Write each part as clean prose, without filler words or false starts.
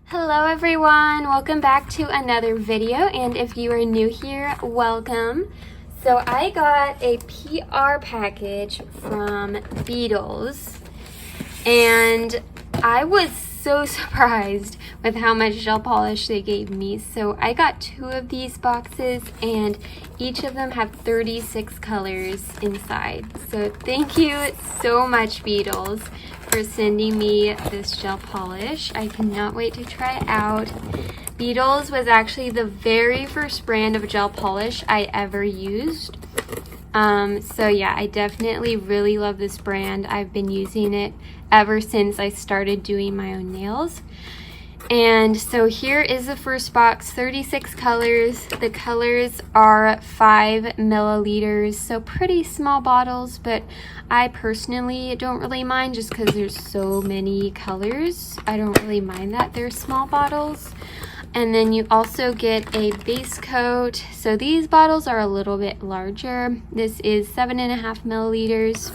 Hello everyone, welcome back to another video, and if you are new here, welcome. So I got a PR package from Beetles and I was so surprised with how much gel polish they gave me. So I got 2 of these boxes and each of them have 36 colors inside. So thank you so much, Beetles, for sending me this gel polish. I cannot wait to try it out. Beetles was actually the very first brand of gel polish I ever used. So yeah, I definitely really love this brand. I've been using it ever since I started doing my own nails. And so here is the first box, 36 colors. The colors are 5 milliliters, so pretty small bottles, but I personally don't really mind just because there's so many colors. I don't really mind that they're small bottles. And then you also get a base coat. So these bottles are a little bit larger. This is 7.5 milliliters.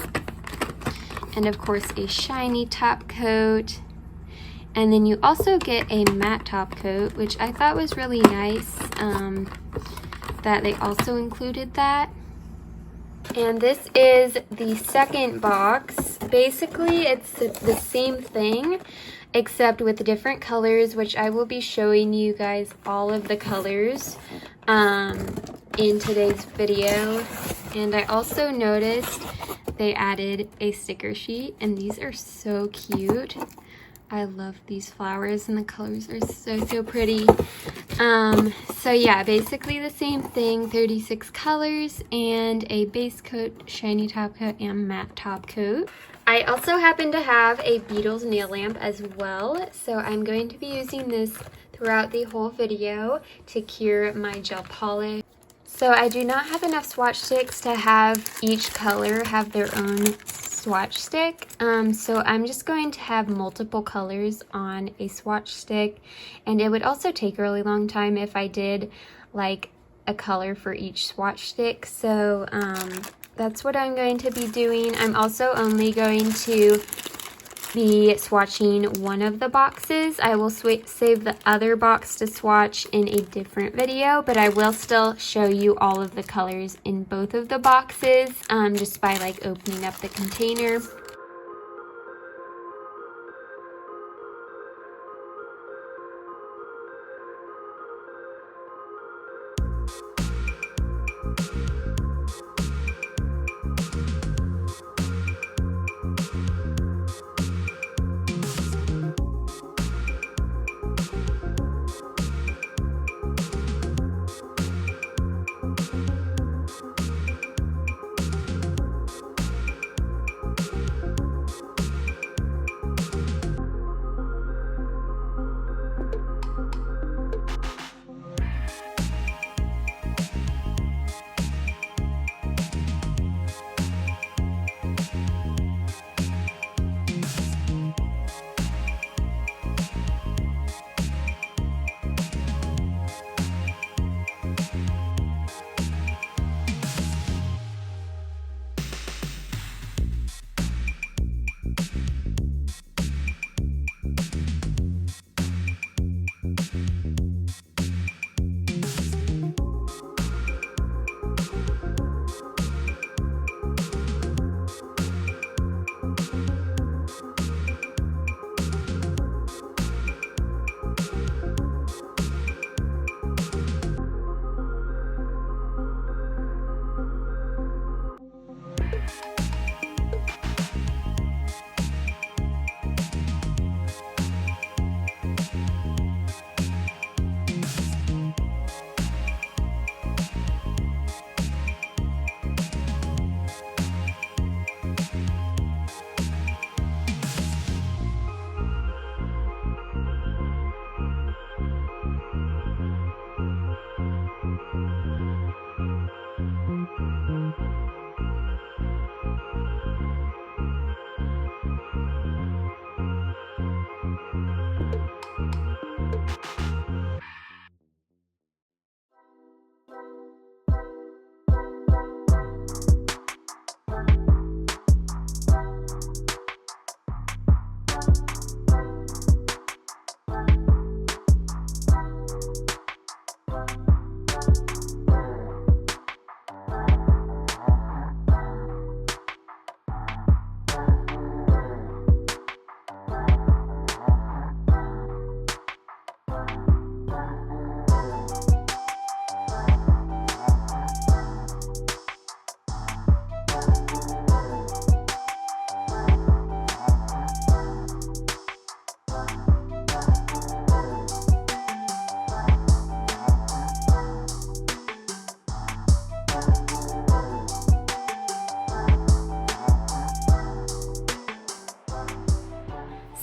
And of course a shiny top coat. And then you also get a matte top coat, which I thought was really nice that they also included that. And this is the second box. Basically, it's the same thing, except with different colors, which I will be showing you guys all of the colors in today's video. And I also noticed they added a sticker sheet, and these are so cute. I love these flowers and the colors are so pretty. So yeah, basically the same thing, 36 colors and a base coat, shiny top coat, and matte top coat. I also happen to have a Beetles nail lamp as well, so I'm going to be using this throughout the whole video to cure my gel polish. So I do not have enough swatch sticks to have each color have their own swatch stick, so I'm just going to have multiple colors on a swatch stick, and it would also take a really long time if I did like a color for each swatch stick. So that's what I'm going to be doing. I'm also only going to be swatching one of the boxes. I will save the other box to swatch in a different video, but I will still show you all of the colors in both of the boxes just by like opening up the container.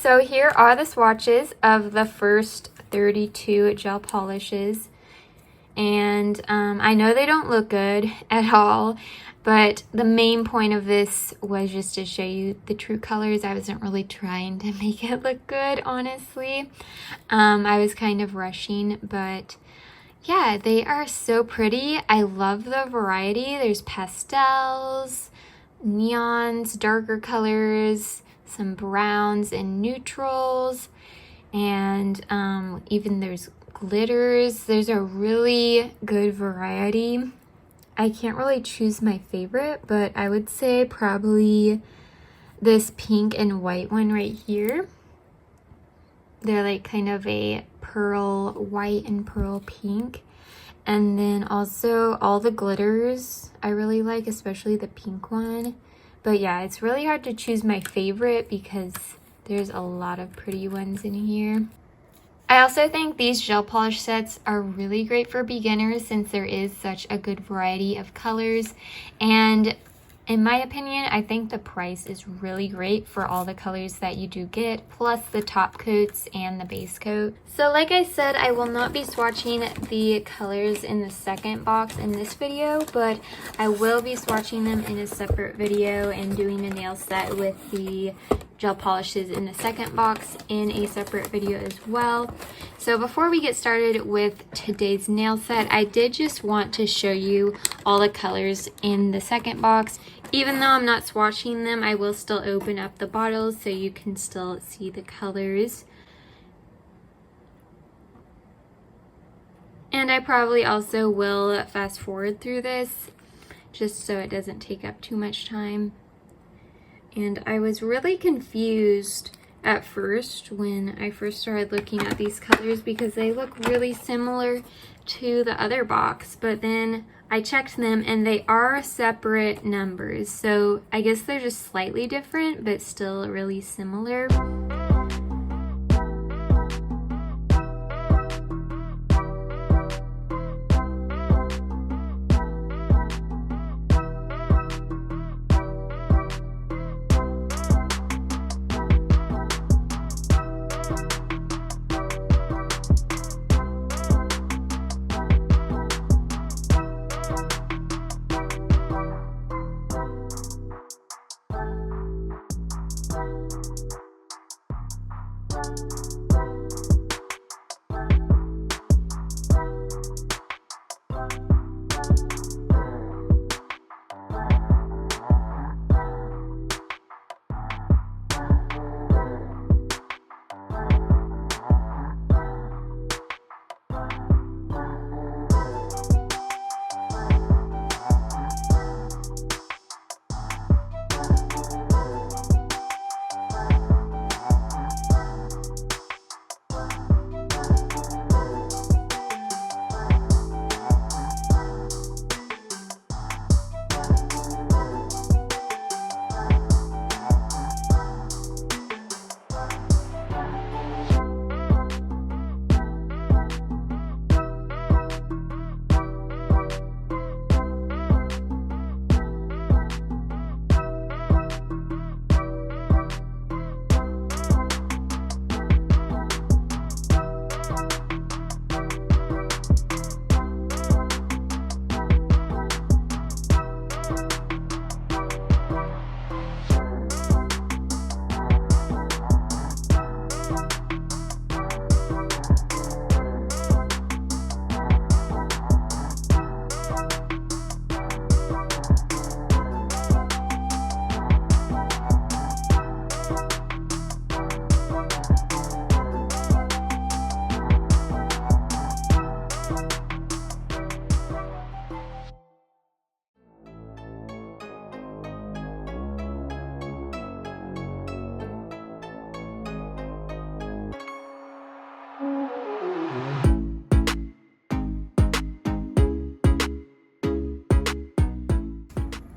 So here are the swatches of the first 32 gel polishes. And I know they don't look good at all, but the main point of this was just to show you the true colors. I wasn't really trying to make it look good, honestly. I was kind of rushing, but yeah, they are so pretty. I love the variety. There's pastels, neons, darker colors, some browns and neutrals, and even there's glitters. There's a really good variety. I can't really choose my favorite, but I would say probably this pink and white one right here. They're like kind of a pearl white and pearl pink. And then also all the glitters I really like, especially the pink one. But yeah, it's really hard to choose my favorite because there's a lot of pretty ones in here. I also think these gel polish sets are really great for beginners since there is such a good variety of colors. And in my opinion, I think the price is really great for all the colors that you do get, plus the top coats and the base coat. So like I said, I will not be swatching the colors in the second box in this video, but I will be swatching them in a separate video and doing a nail set with the gel polishes in the second box in a separate video as well. So before we get started with today's nail set, I did just want to show you all the colors in the second box. Even though I'm not swatching them, I will still open up the bottles so you can still see the colors. And I probably also will fast forward through this just so it doesn't take up too much time. And I was really confused at first when I first started looking at these colors because they look really similar to the other box, but then I checked them and they are separate numbers, so I guess they're just slightly different but still really similar.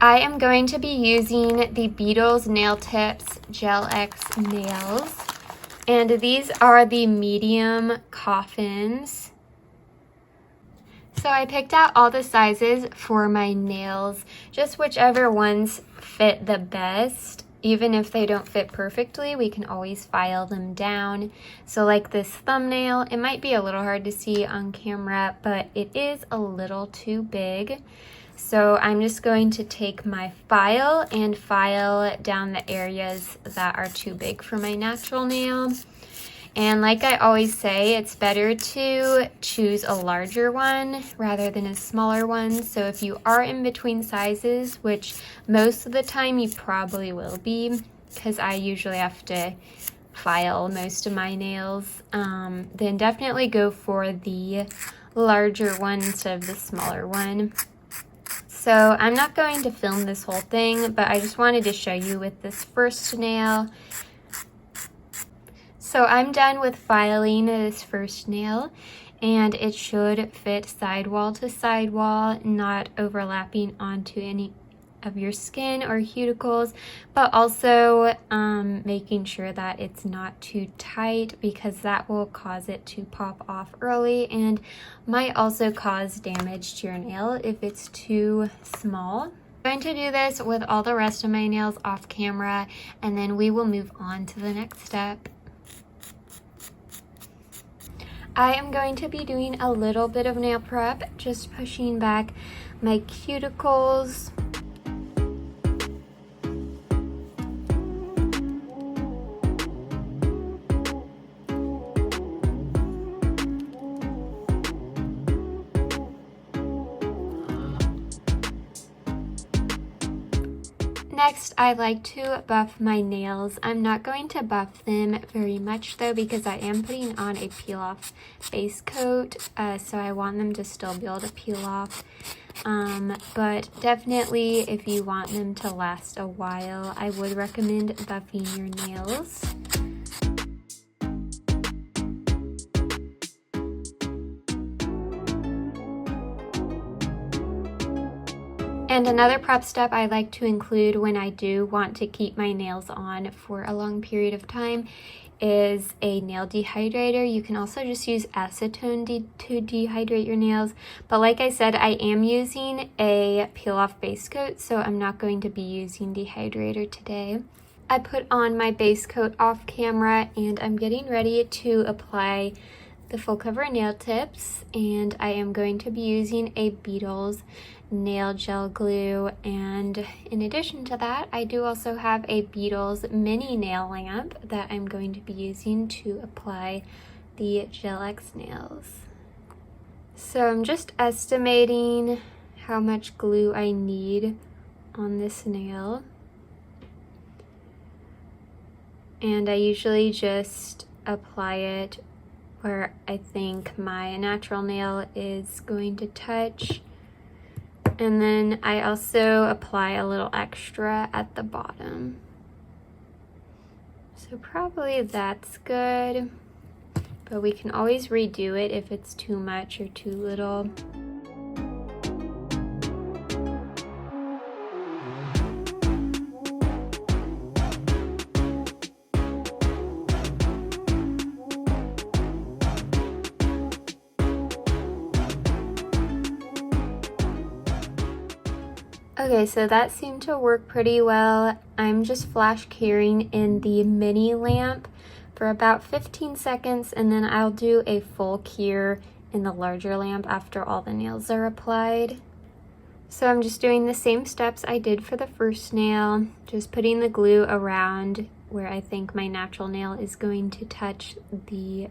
I am going to be using the Beetles Nail Tips Gel X nails, and these are the medium coffins. So I picked out all the sizes for my nails, just whichever ones fit the best. even if they don't fit perfectly, we can always file them down. So like this thumbnail, it might be a little hard to see on camera, but it is a little too big. So I'm just going to take my file and file down the areas that are too big for my natural nail. And like I always say, it's better to choose a larger one rather than a smaller one. So if you are in between sizes, which most of the time you probably will be, because I usually have to file most of my nails, then definitely go for the larger one instead of the smaller one. So I'm not going to film this whole thing, but I just wanted to show you with this first nail. So I'm done with filing this first nail, and it should fit sidewall to sidewall, not overlapping onto any of your skin or cuticles, but also making sure that it's not too tight, because that will cause it to pop off early and might also cause damage to your nail if it's too small. I'm going to do this with all the rest of my nails off camera, and then we will move on to the next step. I am going to be doing a little bit of nail prep, just pushing back my cuticles. Next, I like to buff my nails. I'm not going to buff them very much though, because I am putting on a peel off base coat, so I want them to still be able to peel off. But definitely if you want them to last a while, I would recommend buffing your nails. And another prep step I like to include when I do want to keep my nails on for a long period of time is a nail dehydrator. You can also just use acetone to dehydrate your nails. But like I said, I am using a peel off base coat, so I'm not going to be using dehydrator today. I put on my base coat off camera, and I'm getting ready to apply the full cover nail tips, and I am going to be using a Beetles nail gel glue, and in addition to that, I do also have a Beetles mini nail lamp that I'm going to be using to apply the Gel X nails. So I'm just estimating how much glue I need on this nail, and I usually just apply it where I think my natural nail is going to touch. And then I also apply a little extra at the bottom. So probably that's good, but we can always redo it if it's too much or too little. Okay, so that seemed to work pretty well. I'm just flash curing in the mini lamp for about 15 seconds, and then I'll do a full cure in the larger lamp after all the nails are applied. So I'm just doing the same steps I did for the first nail, just putting the glue around where I think my natural nail is going to touch the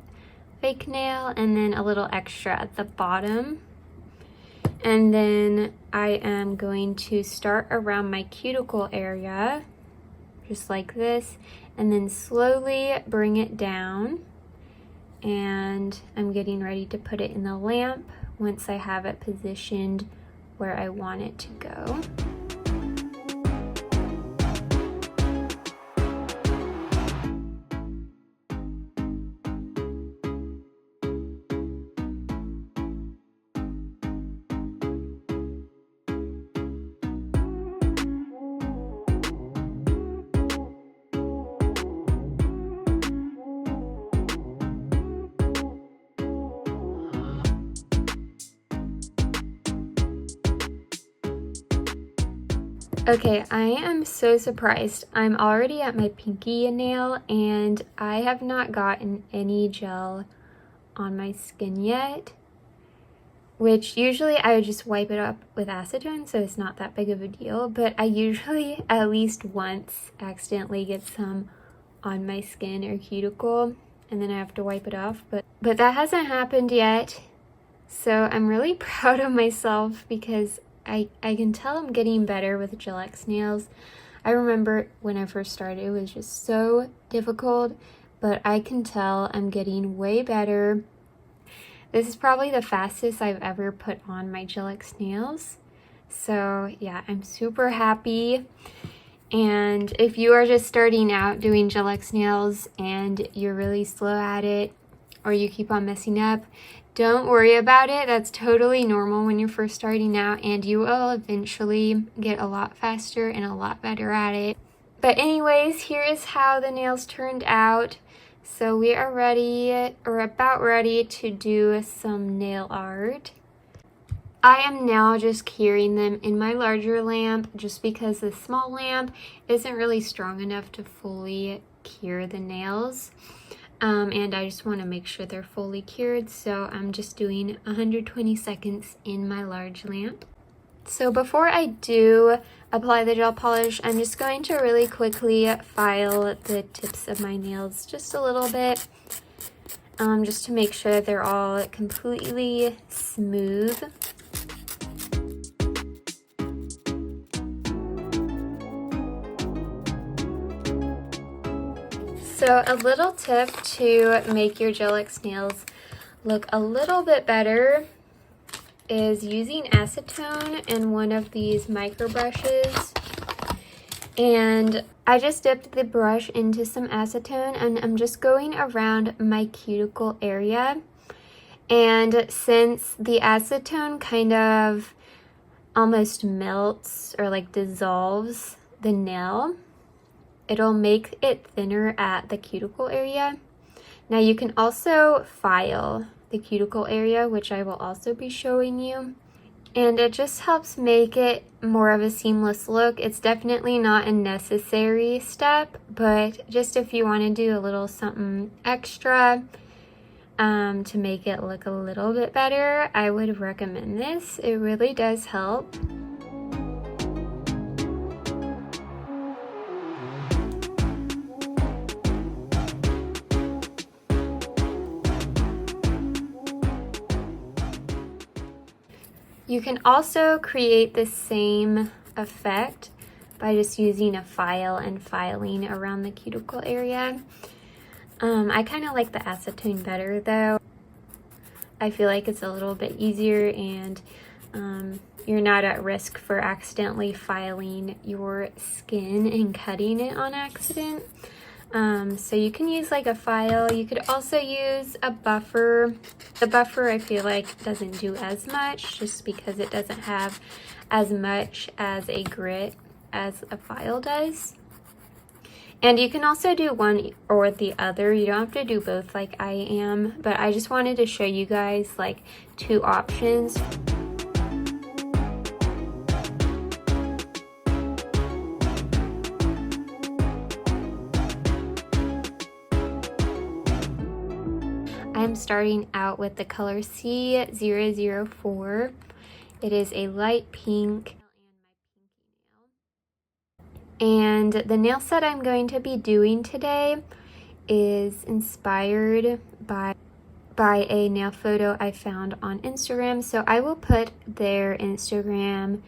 fake nail, and then a little extra at the bottom. And then I am going to start around my cuticle area, just like this, and then slowly bring it down. And I'm getting ready to put it in the lamp once I have it positioned where I want it to go. Okay, I am so surprised. I'm already at my pinky nail and I have not gotten any gel on my skin yet, which usually I would just wipe it up with acetone, so it's not that big of a deal, but I usually at least once accidentally get some on my skin or cuticle and then I have to wipe it off, but that hasn't happened yet. So I'm really proud of myself because I can tell I'm getting better with Gel-X nails. I remember when I first started, it was just so difficult, but I can tell I'm getting way better. This is probably the fastest I've ever put on my Gel-X nails. So yeah, I'm super happy. And if you are just starting out doing Gel-X nails and you're really slow at it, or you keep on messing up, don't worry about it. That's totally normal when you're first starting out, and you will eventually get a lot faster and a lot better at it. But anyways, here is how the nails turned out. So we are ready, or about ready, to do some nail art. I am now just curing them in my larger lamp just because the small lamp isn't really strong enough to fully cure the nails. And I just want to make sure they're fully cured, so I'm just doing 120 seconds in my large lamp. So before I do apply the gel polish, I'm just going to really quickly file the tips of my nails just a little bit, just to make sure they're all completely smooth. So a little tip to make your Gel-X nails look a little bit better is using acetone and one of these micro brushes. And I just dipped the brush into some acetone and I'm just going around my cuticle area. And since the acetone kind of almost melts or like dissolves the nail, it'll make it thinner at the cuticle area. Now you can also file the cuticle area, which I will also be showing you. And it just helps make it more of a seamless look. It's definitely not a necessary step, but just if you want to do a little something extra to make it look a little bit better, I would recommend this. It really does help. You can also create the same effect by just using a file and filing around the cuticle area. I kind of like the acetone better though. I feel like it's a little bit easier and you're not at risk for accidentally filing your skin and cutting it on accident. So you can use like a file. You could also use a buffer. The buffer I feel like doesn't do as much just because it doesn't have as much as a grit as a file does. And you can also do one or the other. You don't have to do both like I am, but I just wanted to show you guys like two options. I'm starting out with the color C004. It is a light pink. And the nail set I'm going to be doing today is inspired by a nail photo I found on Instagram. So I will put their Instagram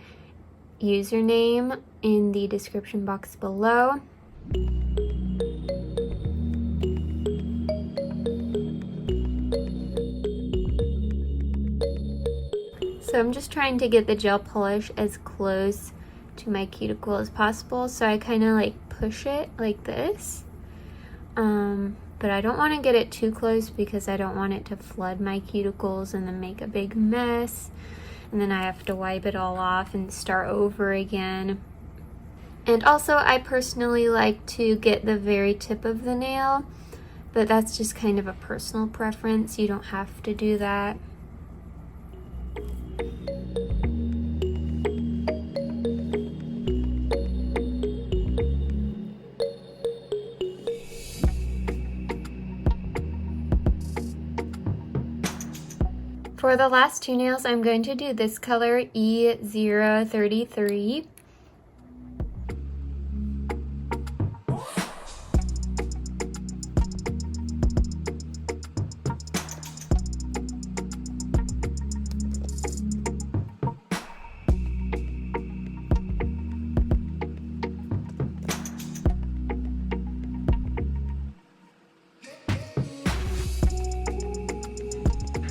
username in the description box below. So I'm just trying to get the gel polish as close to my cuticle as possible. So I kind of like push it like this. But I don't want to get it too close because I don't want it to flood my cuticles and then make a big mess. And then I have to wipe it all off and start over again. And also I personally like to get the very tip of the nail, but that's just kind of a personal preference. You don't have to do that. For the last two nails, I'm going to do this color E033.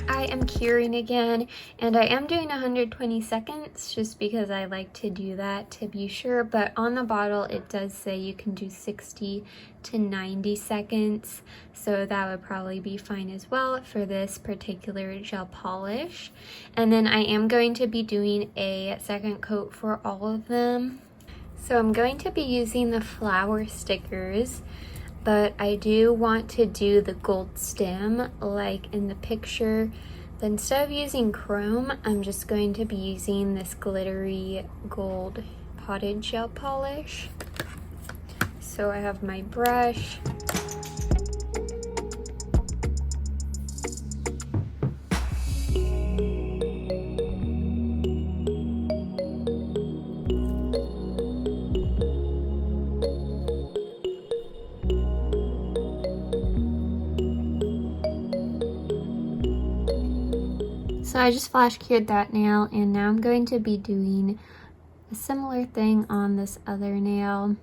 I am curing again, and I am doing 120 seconds just because I like to do that to be sure, but on the bottle it does say you can do 60 to 90 seconds, so that would probably be fine as well for this particular gel polish. And then I am going to be doing a second coat for all of them. So I'm going to be using the flower stickers, but I do want to do the gold stem like in the picture. But instead of using chrome, I'm just going to be using this glittery gold potted gel polish. So I have my brush. So I just flash cured that nail, and now I'm going to be doing a similar thing on this other nail,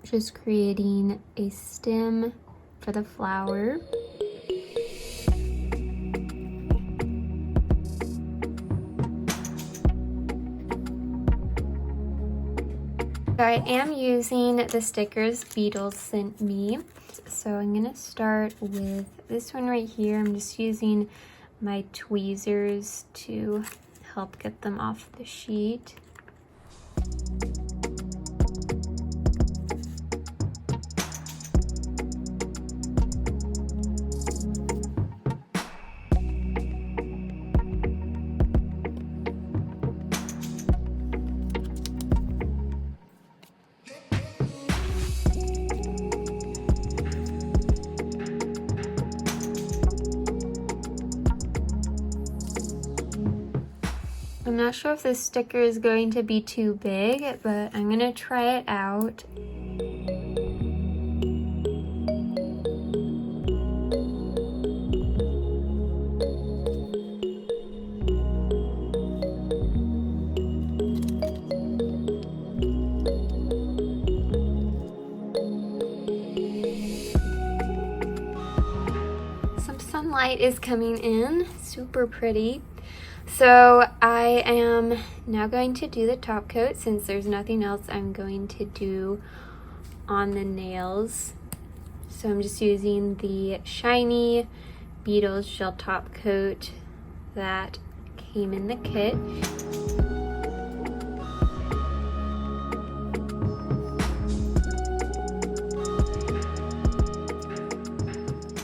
just creating a stem for the flower. I am using the stickers Beetles sent me. So I'm gonna start with this one right here. I'm just using my tweezers to help get them off the sheet. I'm not sure if this sticker is going to be too big, but I'm gonna try it out. Some sunlight is coming in, super pretty. So I am now going to do the top coat since there's nothing else I'm going to do on the nails. So I'm just using the shiny Beetles gel top coat that came in the kit.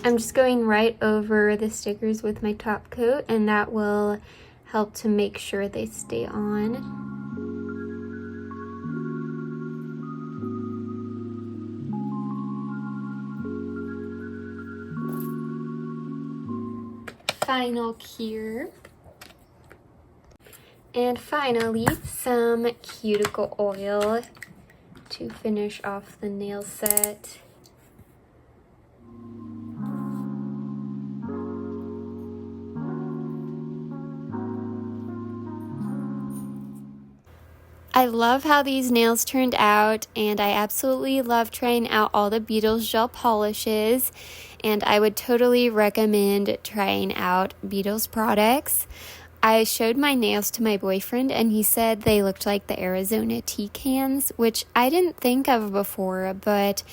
I'm just going right over the stickers with my top coat, and that will help to make sure they stay on. Final cure. And finally, some cuticle oil to finish off the nail set. I love how these nails turned out, and I absolutely love trying out all the Beetles gel polishes, and I would totally recommend trying out Beetles products. I showed my nails to my boyfriend, and he said they looked like the Arizona tea cans, which I didn't think of before, but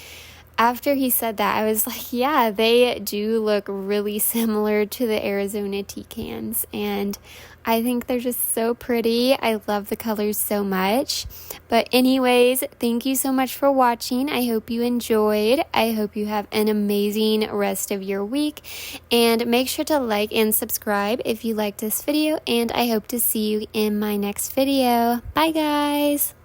after he said that, I was like, yeah, they do look really similar to the Arizona tea cans, and I think they're just so pretty. I love the colors so much. But anyways, thank you so much for watching. I hope you enjoyed. I hope you have an amazing rest of your week. And make sure to like and subscribe if you liked this video. And I hope to see you in my next video. Bye, guys.